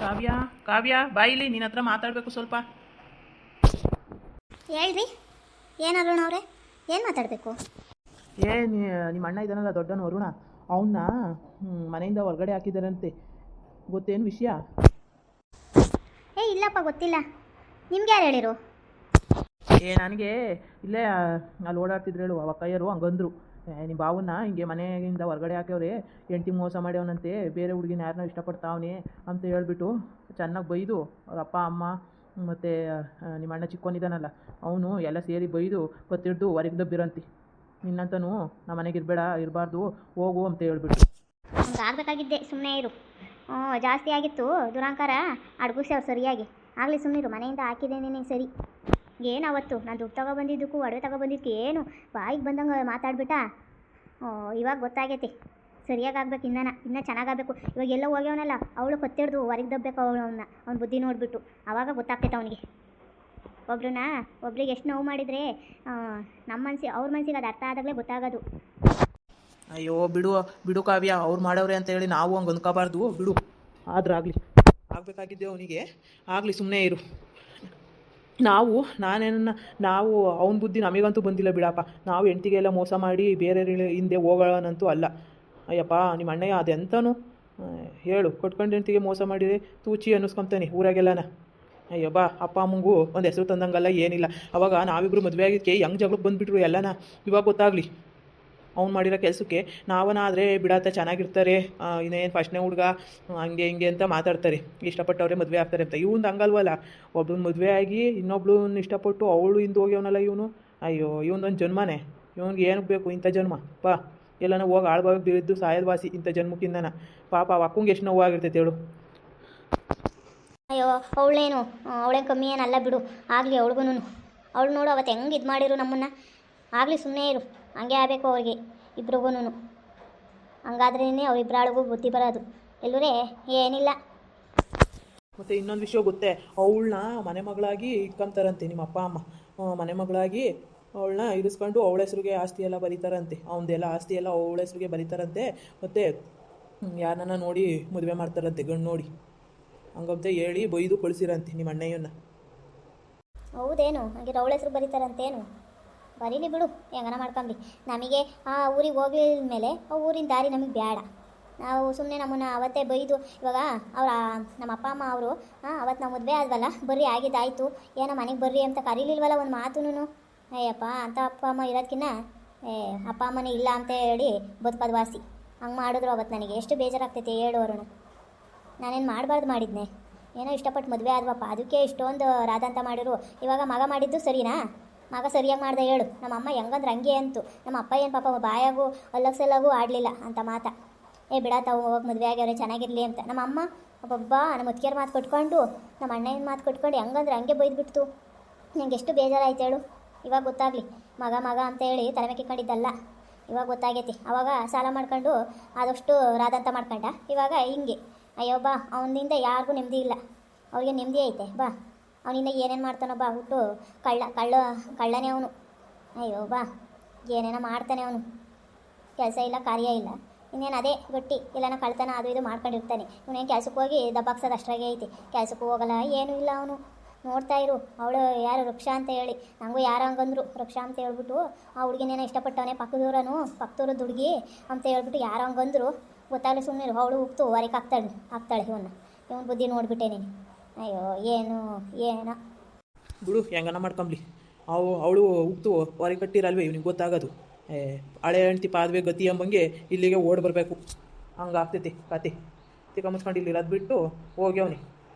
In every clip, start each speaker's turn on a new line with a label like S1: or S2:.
S1: ಕಾವ್ಯ ಕಾವ್ಯ ಬಾಯಿಲಿ ನಿನ್ನ ಹತ್ರ ಮಾತಾಡಬೇಕು ಸ್ವಲ್ಪ.
S2: ಹೇಳ್ರಿ. ಏನು ಅರುಣ್ ಅವರೇ, ಏನು ಮಾತಾಡಬೇಕು?
S1: ನಿಮ್ಮ ಅಣ್ಣ ಇದ್ದಾನಲ್ಲ ದೊಡ್ಡನು ಅರುಣ, ಅವನ್ನ ಮನೆಯಿಂದ ಹೊರಗಡೆ ಹಾಕಿದ್ದಾರಂತೆ. ಗೊತ್ತೇನು ವಿಷಯ?
S2: ಇಲ್ಲಪ್ಪ, ಗೊತ್ತಿಲ್ಲ. ನಿಮ್ಗೆ ಯಾರು ಹೇಳಿರು?
S1: ನನಗೆ ಇಲ್ಲೇ ಅಲ್ಲಿ ಓಡಾಡ್ತಿದ್ರು ಹೇಳು ಅವ ಕೈಯರು ಹಂಗಂದ್ರು. ನಿಮ್ಮ ಬಾವನ್ನ ಹಿಂಗೆ ಮನೆಯಿಂದ ಹೊರಗಡೆ ಹಾಕ್ಯವ್ರೆ, ಹೆಂಡತಿ ಮೋಸ ಮಾಡ್ಯವನಂತೆ, ಬೇರೆ ಹುಡುಗಿನ ಯಾರನ್ನ ಇಷ್ಟಪಡ್ತಾವನೆ ಅಂತ ಹೇಳ್ಬಿಟ್ಟು ಚೆನ್ನಾಗಿ ಬೈದು ಅವ್ರ ಅಪ್ಪ ಅಮ್ಮ ಮತ್ತು ನಿಮ್ಮ ಅಣ್ಣ ಚಿಕ್ಕೋನಿದ್ದಾನಲ್ಲ ಅವನು ಎಲ್ಲ ಸೇರಿ ಬೈದು ಕತ್ತಿಡ್ದು ಹೊರಗೆ ದಬ್ಬಿರಂತೆ. ನಿನ್ನಂತನೂ ನಮ್ಮ ಮನೆಗೆ ಇರಬಾರ್ದು ಹೋಗು ಅಂತ ಹೇಳ್ಬಿಟ್ಟು.
S2: ಹಂಗೆ ಆಗಬೇಕಾಗಿದ್ದೆ, ಸುಮ್ಮನೆ ಇರು. ಜಾಸ್ತಿ ಆಗಿತ್ತು ದುರಾಂಕಾರ, ಅಡ್ಗುಸಿ ಅವ್ರು ಸರಿಯಾಗಿ. ಆಗಲಿ ಸುಮ್ಮನಿರು, ಮನೆಯಿಂದ ಹಾಕಿದ್ದೇನೆ ಸರಿ. ಏನು ಅವತ್ತು ನಾನು ದುಡ್ಡು ತಗೊಬಂದಿದ್ದಕ್ಕೂ ಒಡವೆ ತಗೊಬಂದಿದ್ದಕ್ಕೆ ಏನು ಬಾಯಿಗೆ ಬಂದಂಗೆ ಮಾತಾಡ್ಬಿಟ್ಟ. ಇವಾಗ ಗೊತ್ತಾಗೈತಿ, ಸರಿಯಾಗಿ ಆಗ್ಬೇಕು. ಇನ್ನೂ ಚೆನ್ನಾಗಾಗಬೇಕು. ಇವಾಗ ಎಲ್ಲ ಹೋಗ್ಯವನಲ್ಲ, ಅವಳು ಕತ್ತಿಡ್ದು ಹೊರಗೆ ದಬ್ಬಬೇಕು ಅವ್ನ ಬುದ್ಧಿ ನೋಡಿಬಿಟ್ಟು. ಆವಾಗ ಗೊತ್ತಾಗ್ತೈತೆ ಅವನಿಗೆ. ಒಬ್ರಿಗೆ ಎಷ್ಟು ನೋವು ಮಾಡಿದರೆ ನಮ್ಮ ಅವ್ರ ಮನಸ್ಸಿಗೆ ಅದು ಅರ್ಥ ಆದಾಗಲೇ ಗೊತ್ತಾಗೋದು.
S1: ಅಯ್ಯೋ ಬಿಡು ಬಿಡು ಕಾವ್ಯ, ಅವ್ರು ಮಾಡವ್ರೆ ಅಂತ ಹೇಳಿ ನಾವು ಹಂಗೆ ಅಂದ್ಕೋಬಾರ್ದು. ಬಿಡು, ಆದ್ರಾಗಲಿ ಆಗಬೇಕಾಗಿದ್ದೆ ಅವನಿಗೆ. ಆಗಲಿ ಸುಮ್ಮನೆ ಇರು. ನಾವು ಅವನ ಬುದ್ಧಿ ನಮಗಂತೂ ಬಂದಿಲ್ಲ ಬಿಡಪ್ಪ. ನಾವು ಹೆಂಡ್ತಿಗೆಲ್ಲ ಮೋಸ ಮಾಡಿ ಬೇರೆ ಹಿಂದೆ ಹೋಗೋಣಂತೂ ಅಲ್ಲ. ಅಯ್ಯಪ್ಪ ನಿಮ್ಮ ಅಣ್ಣಯ್ಯ ಅದೆಂತನೂ ಹೇಳು, ಕೊಟ್ಕೊಂಡು ಹೆಂಡ್ತಿಗೆ ಮೋಸ ಮಾಡಿದರೆ ತೂಚಿ ಅನ್ನಿಸ್ಕೊತಾನೆ ಊರಾಗೆಲ್ಲನ. ಅಯ್ಯೋ ಬಾ, ಅಪ್ಪ ಅಮ್ಮಂಗೂ ಒಂದು ಹೆಸರು ತಂದಂಗಲ್ಲ ಏನಿಲ್ಲ. ಅವಾಗ ನಾವಿಬ್ಬರು ಮದುವೆ ಆಗಿದ್ದಕ್ಕೆ ಹೆಂಗೆ ಜಗಳಕ್ಕೆ ಬಂದುಬಿಟ್ರು ಎಲ್ಲನ. ಇವಾಗ ಗೊತ್ತಾಗಲಿ ಅವ್ನು ಮಾಡಿರೋ ಕೆಲಸಕ್ಕೆ. ನಾವನಾದರೆ ಬಿಡತ್ತ ಚೆನ್ನಾಗಿರ್ತಾರೆ, ಇನ್ನೇನು ಫಸ್ಟ್ನೇ ಹುಡುಗ ಹಂಗೆ ಹಿಂಗೆ ಅಂತ ಮಾತಾಡ್ತಾರೆ, ಇಷ್ಟಪಟ್ಟವ್ರೆ ಮದುವೆ ಆಗ್ತಾರೆ ಅಂತ. ಇವ್ನು ಹಂಗಲ್ವಲ್ಲ, ಒಬ್ಬನ ಮದುವೆ ಆಗಿ ಇನ್ನೊಬ್ಳನ್ನ ಇಷ್ಟಪಟ್ಟು ಅವಳು ಹಿಂದೆ ಹೋಗ್ಯವನಲ್ಲ ಇವನು. ಅಯ್ಯೋ ಇವನೊಂದು ಜನ್ಮನೇ, ಇವನಿಗೆ ಏನಕ್ಕೆ ಬೇಕು ಇಂಥ ಜನ್ಮ? ಪಾ ಎಲ್ಲನ ಹೋಗಿ ಆಳ್ಬಾಗ ಬೀಳಿದ್ದು ಸಾಯದ ವಾಸಿ ಇಂಥ ಜನ್ಮಕ್ಕಿಂದನ. ಪಾಪ ಅಕ್ಕಂಗೆ ಎಷ್ಟು ನೋವಾಗಿರ್ತೈತೆ ಹೇಳು.
S2: ಅಯ್ಯೋ ಅವಳೇನು ಕಮ್ಮಿ ಏನಲ್ಲ ಬಿಡು. ಆಗಲಿ ಅವಳಿಗೂ. ಅವಳು ನೋಡು ಅವತ್ತು ಹೆಂಗೆ ಇದು ಮಾಡಿರು ನಮ್ಮನ್ನು. ಆಗಲಿ ಸುಮ್ಮನೆ ಇರು, ಹಂಗೆ ಆಗಬೇಕು ಅವ್ರಿಗೆ ಇಬ್ರಿಗೂ. ಹಂಗಾದ್ರೇ ಅವ್ರಿಬ್ರಾಳಿಗೂ ಬುದ್ಧಿ ಬರೋದು. ಎಲ್ಲರೇ ಏನಿಲ್ಲ.
S1: ಮತ್ತು ಇನ್ನೊಂದು ವಿಷಯ ಗೊತ್ತೇ, ಅವಳನ್ನ ಮನೆ ಮಗಳಾಗಿ ಇಟ್ಕೊಂತಾರಂತೆ ನಿಮ್ಮ ಅಪ್ಪ ಅಮ್ಮ. ಮನೆ ಮಗಳಾಗಿ ಅವಳನ್ನ ಇರಿಸ್ಕೊಂಡು ಅವಳ ಹೆಸ್ರಿಗೆ ಆಸ್ತಿ ಎಲ್ಲ ಬರೀತಾರಂತೆ. ಅವನದೆಲ್ಲ ಆಸ್ತಿ ಎಲ್ಲ ಅವಳ ಹೆಸ್ರಿಗೆ ಬರೀತಾರಂತೆ. ಮತ್ತು ಯಾರನ್ನ ನೋಡಿ ಮದುವೆ ಮಾಡ್ತಾರಂತೆ, ಗಂಡು ನೋಡಿ. ಹಂಗಂತ ಹೇಳಿ ಬೈದು ಕಳಿಸಿರಂತೆ ನಿಮ್ಮ ಅಣ್ಣಯ್ಯನ್ನ.
S2: ಹೌದೇನು? ಹಾಗೆ ಅವಳ ಹೆಸ್ರು ಬರೀತಾರಂತೇನು? ಬರೀಲಿ ಬಿಡು, ಹೆಂಗನ ಮಾಡ್ಕೊಂಬಿ. ನಮಗೆ ಆ ಊರಿಗೆ ಹೋಗ್ಲಿಲ್ಲ ಮೇಲೆ ಆ ಊರಿನ ದಾರಿ ನಮಗೆ ಬೇಡ. ನಾವು ಸುಮ್ಮನೆ ನಮ್ಮನ್ನು ಅವತ್ತೇ ಬೈದು ಇವಾಗ ನಮ್ಮ ಅಪ್ಪ ಅಮ್ಮ ಅವರು ಅವತ್ತು ನಾವು ಮದುವೆ ಆದ್ವಲ್ಲ, ಬರ್ರಿ ಆಗಿದ್ದಾಯಿತು, ಏನೋ ಮನೆಗೆ ಬರ್ರಿ ಅಂತ ಕರೀಲಿಲ್ವಲ್ಲ ಒಂದು ಮಾತುನು. ಅಯ್ಯಪ್ಪ, ಅಂತ ಅಪ್ಪ ಅಮ್ಮ ಇರೋದಕ್ಕಿಂತ ಅಪ್ಪ ಅಮ್ಮನೇ ಇಲ್ಲ ಅಂತ ಹೇಳಿ ಬದುಕೋದು ವಾಸಿ. ಹಂಗೆ ಮಾಡಿದ್ರು ಅವತ್ತು ನನಗೆ ಎಷ್ಟು ಬೇಜಾರಾಗ್ತೈತೆ ಹೇಳೋರು. ನಾನೇನು ಮಾಡಬಾರ್ದು ಮಾಡಿದ್ನೆ? ಏನೋ ಇಷ್ಟಪಟ್ಟು ಮದುವೆ ಆದ್ವಪ್ಪ, ಅದಕ್ಕೆ ಇಷ್ಟೊಂದು ರಾದಂತ ಮಾಡಿರು. ಇವಾಗ ಮಗ ಮಾಡಿದ್ದು ಸರಿನಾ? ಮಗ ಸರಿಯಾಗಿ ಮಾಡ್ದೆ ಹೇಳು. ನಮ್ಮ ಅಮ್ಮ ಹೆಂಗಂದ್ರೆ ಹಂಗೆ ಅಂತು. ನಮ್ಮ ಅಪ್ಪ ಏನು ಪಾಪ ಬಾಯಾಗೂ ಅಲ್ಲಕ್ಸಲ್ಲಾಗೂ ಆಡಲಿಲ್ಲ ಅಂತ ಮಾತ. ಬಿಡತ್ತಾವು ಹೋಗಿ ಮದುವೆ ಆಗ್ಯವ್ರೆ ಚೆನ್ನಾಗಿರಲಿ ಅಂತ. ನಮ್ಮ ಅಮ್ಮ ಒಬ್ಬ ನಮ್ಮ ಮುತ್ಕಿಯರ ಮಾತು ಕೊಟ್ಕೊಂಡು, ನಮ್ಮ ಅಣ್ಣನ ಮಾತು ಕೊಟ್ಕೊಂಡು ಹೆಂಗಂದ್ರೆ ಹಂಗೆ ಬೈದ್ಬಿಡ್ತು. ನಂಗೆ ಎಷ್ಟು ಬೇಜಾರಾಯ್ತು ಹೇಳು. ಇವಾಗ ಗೊತ್ತಾಗಲಿ, ಮಗ ಅಂತ ಹೇಳಿ ತಲೆ ಕಿಕ್ಕೊಂಡಿದ್ದಲ್ಲ. ಇವಾಗ ಗೊತ್ತಾಗೈತಿ. ಆವಾಗ ಸಾಲ ಮಾಡ್ಕೊಂಡು ಆದಷ್ಟು ರಾದಂತ ಮಾಡ್ಕೊಂಡ. ಇವಾಗ ಹಿಂಗೆ ಅಯ್ಯೋ ಬಾ, ಅವನಿಂದ ಯಾರಿಗೂ ನೆಮ್ಮದಿ ಇಲ್ಲ. ಅವ್ರಿಗೆ ನೆಮ್ಮದಿ ಐತೆ ಬಾ. ಅವನಿಂದ ಏನೇನು ಮಾಡ್ತಾನೋ ಬಾ, ಹುಟ್ಟು ಕಳ್ಳನೇ ಅವನು. ಅಯ್ಯೋ ಬಾ, ಏನೇನೋ ಮಾಡ್ತಾನೆ ಅವನು. ಕೆಲಸ ಇಲ್ಲ, ಕಾರ್ಯ ಇಲ್ಲ, ಇನ್ನೇನು ಅದೇ ಗಟ್ಟಿ. ಇಲ್ಲನ ಕಳ್ತಾನ ಅದು ಇದು ಮಾಡ್ಕೊಂಡಿರ್ತಾನೆ. ಇವನೇನು ಕೆಲ್ಸಕ್ಕೆ ಹೋಗಿ ದಬ್ಬಾಕ್ಸೋದು ಅಷ್ಟಾಗೆ ಐತಿ. ಕೆಲ್ಸಕ್ಕೂ ಹೋಗಲ್ಲ, ಏನೂ ಇಲ್ಲ ಅವನು. ನೋಡ್ತಾ ಇರು. ಅವಳು ಯಾರು ವೃಕ್ಷ ಅಂತ ಹೇಳಿ, ನನಗೂ ಯಾರು ಹಂಗಂದ್ರು ವೃಕ್ಷ ಅಂತ ಹೇಳ್ಬಿಟ್ಟು, ಆ ಹುಡುಗಿನೇನೋ ಇಷ್ಟಪಟ್ಟವನೇ, ಪಕ್ಕದೂರದ್ದು ಹುಡುಗಿ ಅಂತ ಹೇಳ್ಬಿಟ್ಟು ಯಾರು ಹಂಗಂದ್ರು. ಗೊತ್ತಾಗಲಿ ಸುಮ್ಮನೆ. ಅವಳು ಉಕ್ತು ಹೊರಗೆ ಹಾಕ್ತಾಳೆ ಇವನ ಬುದ್ಧಿ ನೋಡಿಬಿಟ್ಟೆ ನೀನು. ಅಯ್ಯೋ ಏನೋ
S1: ಬಿಡು, ಹೆಂಗನ ಮಾಡ್ಕೊಂಬ್ಲಿ. ಅವಳು ಉಕ್ತು ಹೊರಗೆ ಕಟ್ಟಿರಲ್ವೇ ಇವ್ನಿಗೆ ಗೊತ್ತಾಗೋದು. ಹಳೆ ಹೆಂಡ್ತಿ ಪಾದವೆ ಗತಿ ಎಂಬಂಗೆ ಇಲ್ಲಿಗೆ ಓಡಿ ಬರಬೇಕು. ಹಂಗೆ ಆಗ್ತೈತಿ ಕತೆ. ತಿಕ್ಕ ಮುಚ್ಕೊಂಡು ಇಲ್ಲಿ ಇರೋದು ಬಿಟ್ಟು ಹೋಗ್ಯವನಿ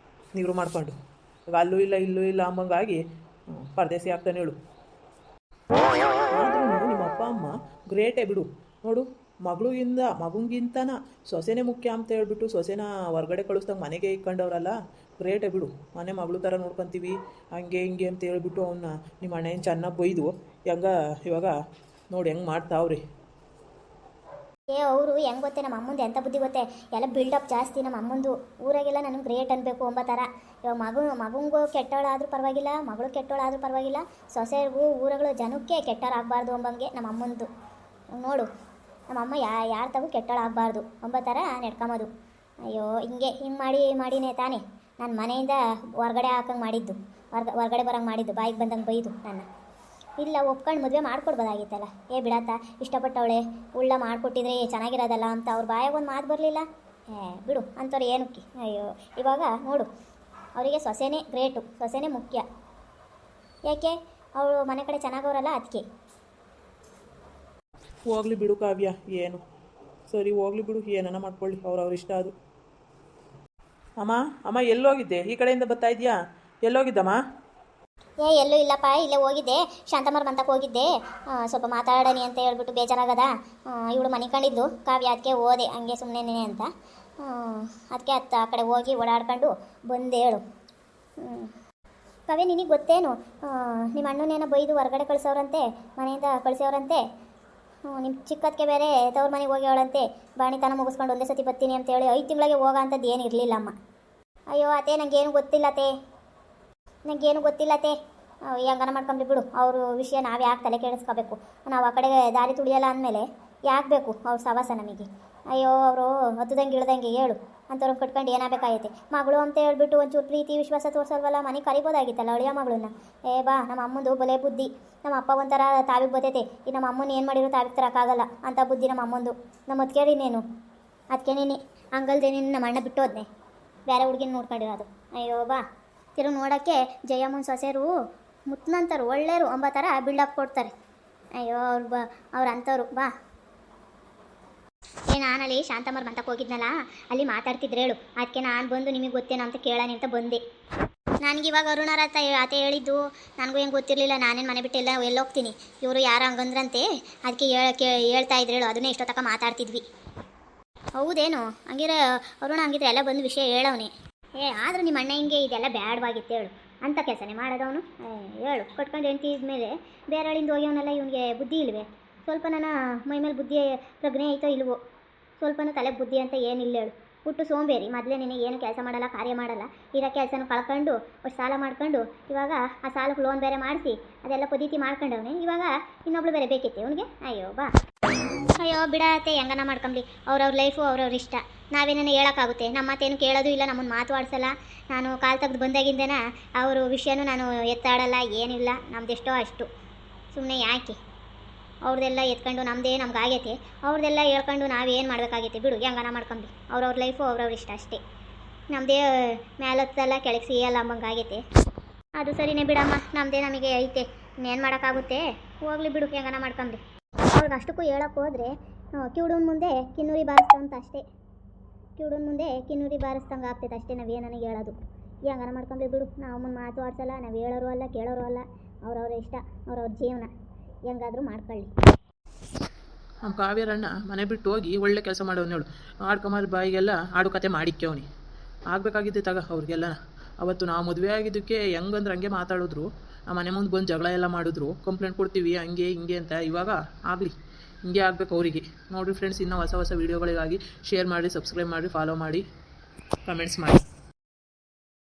S1: ನೀರು ಮಾಡ್ಕೊಂಡು. ಈಗ ಅಲ್ಲೂ ಇಲ್ಲ ಇಲ್ಲೂ ಇಲ್ಲ ಅಂಬಂಗಾಗಿ ಪರದೇಸಿ ಆಗ್ತಾನೆ ಹೇಳು. ಆದ್ರೂ ನಿಮ್ಮ ಅಪ್ಪ ಅಮ್ಮ ಗ್ರೇಟೇ ಬಿಡು. ನೋಡು, ಮಗುಂಗಿಂತನ ಸೊಸೆನೇ ಮುಖ್ಯ ಅಂತ ಹೇಳ್ಬಿಟ್ಟು ಸೊಸೆನ ಹೊರಗಡೆ ಕಳಿಸ್ದಂಗೆ ಮನೆಗೆ ಇಕ್ಕೊಂಡವ್ರಲ್ಲ, ಗ್ರೇಟೇ ಬಿಡು. ಮನೆ ಮಗಳು ಥರ ನೋಡ್ಕೊತೀವಿ ಹಂಗೆ ಹಿಂಗೆ ಅಂತ ಹೇಳ್ಬಿಟ್ಟು ಅವನ್ನ ನಿಮ್ಮ ಅಣ್ಣ ಏನು ಚೆನ್ನಾಗಿ ಬೈದು ಇವಾಗ ನೋಡಿ ಹೆಂಗೆ ಮಾಡ್ತಾವ್ರಿ.
S2: ಅವರು ಹೆಂಗೆ ಗೊತ್ತೇ, ನಮ್ಮ ಅಮ್ಮಂದು ಎಂಥ ಬುದ್ಧಿ ಗೊತ್ತೇ, ಎಲ್ಲ ಬಿಲ್ಡಪ್ ಜಾಸ್ತಿ ನಮ್ಮ ಅಮ್ಮಂದು. ಊರಾಗೆಲ್ಲ ನನಗೆ ಗ್ರೇಟ್ ಅನ್ಬೇಕು ಒಂಬ ಥರ. ಇವಾಗ ಮಗುಂಗೂ ಕೆಟ್ಟವಳಾದರೂ ಪರವಾಗಿಲ್ಲ, ಮಗಳು ಕೆಟ್ಟವಳಾದರೂ ಪರವಾಗಿಲ್ಲ, ಸೊಸೆಗೂ ಊರುಗಳು ಜನಕ್ಕೆ ಕೆಟ್ಟವರಾಗಬಾರ್ದು ಅಂಬಂಗೆ ನಮ್ಮ ಅಮ್ಮಂದು. ನೋಡು, ನಮ್ಮ ಅಮ್ಮ ಯಾರ ತಗು ಕೆಟ್ಟವಳಾಗಬಾರ್ದು ಒಂಬ ಥರ ನಡ್ಕೊಂಬೋದು. ಅಯ್ಯೋ ಹಿಂಗೆ ಮಾಡಿನೇ ತಾನೇ ನಾನು ಮನೆಯಿಂದ ಹೊರಗಡೆ ಹಾಕಂಗೆ ಮಾಡಿದ್ದು, ಹೊರಗಡೆ ಬರೋಂಗೆ ಮಾಡಿದ್ದು, ಬಾಯಿಗೆ ಬಂದಂಗೆ ಬೈದು ನನ್ನ. ಇಲ್ಲ ಒಪ್ಕೊಂಡು ಮದುವೆ ಮಾಡ್ಕೊಡ್ಬೋದಾಗಿತ್ತಲ್ಲ. ಬಿಡತ್ತ, ಇಷ್ಟಪಟ್ಟವಳೆ ಉಳ್ಳ ಮಾಡಿಕೊಟ್ಟಿದ್ರೆ ಚೆನ್ನಾಗಿರೋದಲ್ಲ ಅಂತ ಅವ್ರ ಬಾಯಾಗ ಒಂದು ಮಾತು ಬರಲಿಲ್ಲ. ಬಿಡು ಅಂಥವ್ರು ಏನಕ್ಕೆ. ಅಯ್ಯೋ ಇವಾಗ ನೋಡು, ಅವರಿಗೆ ಸೊಸೆನೇ ಗ್ರೇಟು, ಸೊಸೆನೇ ಮುಖ್ಯ. ಯಾಕೆ ಅವಳು ಮನೆ ಕಡೆ ಚೆನ್ನಾಗವ್ರಲ್ಲ ಅದಕ್ಕೆ.
S1: ಹೋಗ್ಲಿ ಬಿಡು ಕಾವ್ಯ, ಏನು ಸರಿ ಹೋಗ್ಲಿ ಬಿಡು, ಏನನ್ನ ಮಾಡ್ಕೊಳ್ಳಿ, ಅವ್ರವ್ರ ಇಷ್ಟ ಅದು. ಅಮ್ಮ ಎಲ್ಲೋಗಿದ್ದೆ? ಈ ಕಡೆಯಿಂದ ಬರ್ತಾ ಇದೆಯಾ? ಎಲ್ಲೋಗಿದ್ದಮ್ಮ?
S2: ಎಲ್ಲೂ ಇಲ್ಲಪ್ಪ, ಇಲ್ಲೇ ಹೋಗಿದ್ದೆ, ಶಾಂತಮ್ಮರ ಬಂತಕ್ಕೆ ಹೋಗಿದ್ದೆ. ಸ್ವಲ್ಪ ಮಾತಾಡೋಣ ಅಂತ ಹೇಳ್ಬಿಟ್ಟು ಬೇಜಾರಾಗದ. ಇವಳು ಮನೆ ಕಂಡಿದ್ದು ಕಾವ್ಯ, ಅದಕ್ಕೆ ಹೋದೆ ಹಂಗೆ ಸುಮ್ಮನೆ ಅಂತ. ಅದಕ್ಕೆ ಆ ಕಡೆ ಹೋಗಿ ಓಡಾಡ್ಕೊಂಡು ಬಂದೆ. ಹೇಳು ಕಾವ್ಯ, ನಿನಗೆ ಗೊತ್ತೇನು ನಿಮ್ಮ ಅಣ್ಣನೇನೋ ಬೈದು ಹೊರಗಡೆ ಕಳಿಸೋರಂತೆ, ಮನೆಯಿಂದ ಕಳಿಸೋರಂತೆ. ನಿಮ್ಮ ಚಿಕ್ಕದಕ್ಕೆ ಬೇರೆ ತವ್ರ ಮನೆಗೆ ಹೋಗಿ ಹೇಳಂತೆ, ಬಾಣಿತನ ಮುಗಿಸ್ಕೊಂಡು ಒಂದೇ ಸತಿ ಬರ್ತೀನಿ ಅಂತೇಳಿ 5 ತಿಂಗಳಿಗೆ ಹೋಗೋ ಅಂಥದ್ದು ಏನು ಇರಲಿಲ್ಲ ಅಮ್ಮ. ಅಯ್ಯೋ ಅತ್ತೆ, ನನಗೇನು ಗೊತ್ತಿಲ್ಲತ್ತೆ, ಹೆಂಗನ ಮಾಡ್ಕೊಂಡ್ರಿ ಬಿಡು. ಅವ್ರ ವಿಷಯ ನಾವು ಯಾಕೆ ತಲೆ ಕೆಡಿಸ್ಕೋಬೇಕು? ನಾವು ಆ ಕಡೆ ದಾರಿ ತುಳಿಯಲ್ಲ ಅಂದಮೇಲೆ ಯಾಕೆ ಬೇಕು ಅವ್ರ ಸವಾಸ ನಮಗೆ? ಅಯ್ಯೋ ಅವರು ಹತ್ತದಂಗೆ ಇಳ್ದಂಗೆ ಹೇಳು ಅಂಥವ್ರನ್ನ ಕಟ್ಕೊಂಡು ಏನಾಗಬೇಕಾಗೈತೆ? ಮಗಳು ಅಂತ ಹೇಳ್ಬಿಟ್ಟು ಒಂಚೂರು ಪ್ರೀತಿ ವಿಶ್ವಾಸ ತೋರಿಸಲ್ವಲ್ಲ, ಮನೆ ಕರಿಬೋದಾಗಿತ್ತಲ್ಲ ಅಳಿಯ ಮಗಳನ್ನ. ಬಾ, ನಮ್ಮ ಅಮ್ಮಂದು ಬಲೆ ಬುದ್ಧಿ. ನಮ್ಮ ಅಪ್ಪ ಒಂಥರ ತಾವಿಗೆ ಬರ್ತೈತೆ, ಈ ನಮ್ಮ ಅಮ್ಮನ ಏನು ಮಾಡಿರೋ ತಾವಿಗೆ ತರೋಕ್ಕಾಗಲ್ಲ ಅಂತ ಬುದ್ಧಿ ನಮ್ಮ ಅಮ್ಮಂದು. ನಮ್ಮ ಅದಕ್ಕೇಳಿನೇನು, ಅದಕ್ಕೆ ನೀನು ಹಂಗಲ್ದೆ ನೀನು ನಮ್ಮ ಅಣ್ಣ ಬಿಟ್ಟೋದ್ನೆ, ಬೇರೆ ಹುಡುಗಿನ ನೋಡ್ಕೊಂಡಿರೋದು. ಅಯ್ಯೋ ಬಾ, ತಿರುಗಿ ನೋಡೋಕ್ಕೆ ಜಯಮ್ಮನ ಸೊಸೆರು ಮುತ್ತನಂತರು ಒಳ್ಳೆಯರು ಅಂಬ ಥರ ಬಿಲ್ಡಪ್ ಕೊಡ್ತಾರೆ. ಅಯ್ಯೋ ಅವ್ರು ಅಂಥವ್ರು. ಬಾ, ನಾನಲ್ಲಿ ಶಾಂತಮ್ಮರ ಮಂತಕ್ಕೆ ಹೋಗಿದ್ನಲ್ಲ, ಅಲ್ಲಿ ಮಾತಾಡ್ತಿದ್ರು ಹೇಳು. ಅದಕ್ಕೆ ನಾನು ಬಂದು ನಿಮಗೆ ಗೊತ್ತೇನೋ ಅಂತ ಕೇಳೋಣ ಅಂತ ಬಂದೆ. ನನಗಿವಾಗ ಅರುಣರ ಆತ ಹೇಳಿದ್ದು ನನಗೂ ಏನು ಗೊತ್ತಿರಲಿಲ್ಲ. ನಾನೇನು ಮನೆ ಬಿಟ್ಟು ಎಲ್ಲೋಗ್ತೀನಿ, ಇವರು ಯಾರು ಹಂಗಂದ್ರಂತೆ, ಅದಕ್ಕೆ ಹೇಳ್ತಾ ಇದ್ರು ಹೇಳು. ಅದನ್ನೇ ಇಷ್ಟೊತ್ತಕ ಮಾತಾಡ್ತಿದ್ವಿ. ಹೌದೇನು? ಹಂಗಿದ್ರೆ ಅರುಣ ಹಂಗಿದ್ರೆ ಎಲ್ಲ ಬಂದು ವಿಷಯ ಹೇಳವನೇ. ಆದರೂ ನಿಮ್ಮ ಅಣ್ಣ ಹಿಂಗೆ ಇದೆಲ್ಲ ಬ್ಯಾಡವಾಗಿತ್ತು ಹೇಳು, ಅಂಥ ಕೆಲಸನೇ ಮಾಡೋದವನು. ಹೇಳು, ಕಟ್ಕೊಂಡು ಹೆಂಡ್ತಿದ್ಮೇಲೆ ಬೇರೆ ಹಳಿಂದ ಹೋಗ್ಯವನೆಲ್ಲ ಇವನಿಗೆ ಬುದ್ಧಿ ಇಲ್ವೇ? ಸ್ವಲ್ಪ ನನ್ನ ಮೈ ಮೇಲೆ ಬುದ್ಧಿ ಪ್ರಜ್ಞೆ ಐತೋ ಇಲ್ವೋ? ಸ್ವಲ್ಪನೂ ತಲೆ ಬುದ್ಧಿ ಅಂತ ಏನಿಲ್ಲ ಹೇಳು. ಹುಟ್ಟು ಸೋಂಬೇರಿ, ಮೊದಲೇ ನಿನಗೆ ಏನು ಕೆಲಸ ಮಾಡಲ್ಲ, ಕಾರ್ಯ ಮಾಡಲ್ಲ, ಇರೋ ಕೆಲಸನ ಕಳ್ಕೊಂಡು ಅಷ್ಟು ಸಾಲ ಮಾಡ್ಕೊಂಡು ಇವಾಗ ಆ ಸಾಲಕ್ಕೆ ಲೋನ್ ಬೇರೆ ಮಾಡಿಸಿ ಅದೆಲ್ಲ ಪದ್ಧತಿ ಮಾಡ್ಕೊಂಡವನೇ. ಇವಾಗ ಇನ್ನೊಬ್ಳು ಬೇರೆ ಬೇಕಿತ್ತೆ ಅವನಿಗೆ. ಅಯ್ಯೋ ಬಾ, ಅಯ್ಯೋ ಬಿಡತ್ತೆ, ಹೆಂಗನ ಮಾಡ್ಕೊಂಬ್ಲಿ, ಅವ್ರವ್ರ ಲೈಫು ಅವ್ರವ್ರ ಇಷ್ಟ. ನಾವೇನೇನು ಹೇಳೋಕ್ಕಾಗುತ್ತೆ? ನಮ್ಮ ಮಾತೇನು ಕೇಳೋದು ಇಲ್ಲ, ನಮ್ಮನ್ನು ಮಾತಾಡ್ಸಲ್ಲ. ನಾನು ಕಾಲು ತೆಗೆದು ಬಂದಾಗಿಂದನ ಅವ್ರ ವಿಷಯನೂ ನಾನು ಎತ್ತಾಡಲ್ಲ, ಏನಿಲ್ಲ. ನಮ್ದೆಷ್ಟೋ ಅಷ್ಟು. ಸುಮ್ಮನೆ ಯಾಕೆ ಅವ್ರದ್ದೆಲ್ಲ ಎತ್ಕೊಂಡು ನಮ್ಮದೇ ನಮ್ಗೆ ಆಗೈತೆ, ಅವ್ರದ್ದೆಲ್ಲ ಹೇಳ್ಕೊಂಡು ನಾವೇನು ಮಾಡಬೇಕಾಗೈತೆ? ಬಿಡು, ಹೆಂಗನ ಮಾಡ್ಕೊಂಬ್ಲಿ, ಅವ್ರವ್ರ ಲೈಫು ಅವ್ರವ್ರ ಇಷ್ಟ ಅಷ್ಟೇ. ನಮ್ಮದೇ ಮೇಲೊತ್ತಲ್ಲ ಕೆಳಗೆ ಸಿಯಲ್ಲ ಅಂಬಂಗೆ ಆಗೈತೆ. ಅದು ಸರಿನೇ ಬಿಡಮ್ಮ, ನಮ್ಮದೇ ನಮಗೆ ಐತೆ, ಇನ್ನೇನು ಮಾಡೋಕ್ಕಾಗುತ್ತೆ? ಹೋಗ್ಲಿ ಬಿಡು, ಹೆಂಗನ ಮಾಡ್ಕೊಂಬ್ಲಿ. ಅವ್ರಿಗೆ ಅಷ್ಟಕ್ಕೂ ಹೇಳೋಕ್ಕೆ ಹೋದರೆ ಕಿವುಡನ ಮುಂದೆ ಕಿನ್ನೂರಿ ಬಾರಿಸ್ತಂತ ಅಷ್ಟೇ, ಕಿವುಡನ ಮುಂದೆ ಕಿನ್ನೂರಿ ಬಾರಿಸ್ತಂಗೆ ಆಗ್ತೈತೆ ಅಷ್ಟೇ. ನಾವೇನನ ಹೇಳೋದು? ಹೆಂಗನ ಮಾಡ್ಕೊಂಬ್ಲಿ ಬಿಡು. ನಾವು ಮಾತು ಆಡ್ಸಲ್ಲ, ನಾವು ಹೇಳೋರು ಅಲ್ಲ, ಕೇಳೋರು ಅಲ್ಲ. ಅವ್ರವ್ರ ಇಷ್ಟ, ಅವ್ರವ್ರ ಜೀವನ, ಹೆಂಗಾದರೂ ಮಾಡ್ಕೊಳ್ಳಿ.
S1: ನಮ್ಮ ಕಾವ್ಯರಣ್ಣ ಮನೆ ಬಿಟ್ಟು ಹೋಗಿ ಒಳ್ಳೆ ಕೆಲಸ ಮಾಡೋನು ಹೇಳು. ಆಡ್ಕೊಂಬಾರ ಬಾಯಿಗೆಲ್ಲ ಆಡು ಕತೆ ಮಾಡಿಕ್ಯವನಿ. ಆಗಬೇಕಾಗಿದ್ದೆ ತಗ ಅವ್ರಿಗೆಲ್ಲ. ಅವತ್ತು ನಾವು ಮದುವೆ ಆಗಿದ್ದಕ್ಕೆ ಹೆಂಗಂದ್ರೆ ಹಂಗೆ ಮಾತಾಡಿದ್ರು, ಆ ಮನೆ ಮುಂದೆ ಬಂದು ಜಗಳ ಎಲ್ಲ ಮಾಡಿದ್ರು, ಕಂಪ್ಲೇಂಟ್ ಕೊಡ್ತೀವಿ ಹಂಗೆ ಹಿಂಗೆ ಅಂತ. ಇವಾಗ ಆಗಲಿ, ಹಿಂಗೆ ಆಗಬೇಕು ಅವರಿಗೆ. ನೋಡಿರಿ ಫ್ರೆಂಡ್ಸ್, ಇನ್ನೂ ಹೊಸ ವೀಡಿಯೋಗಳಿಗಾಗಿ ಶೇರ್ ಮಾಡಿ, ಸಬ್ಸ್ಕ್ರೈಬ್ ಮಾಡಿ, ಫಾಲೋ ಮಾಡಿ, ಕಮೆಂಟ್ಸ್ ಮಾಡಿ.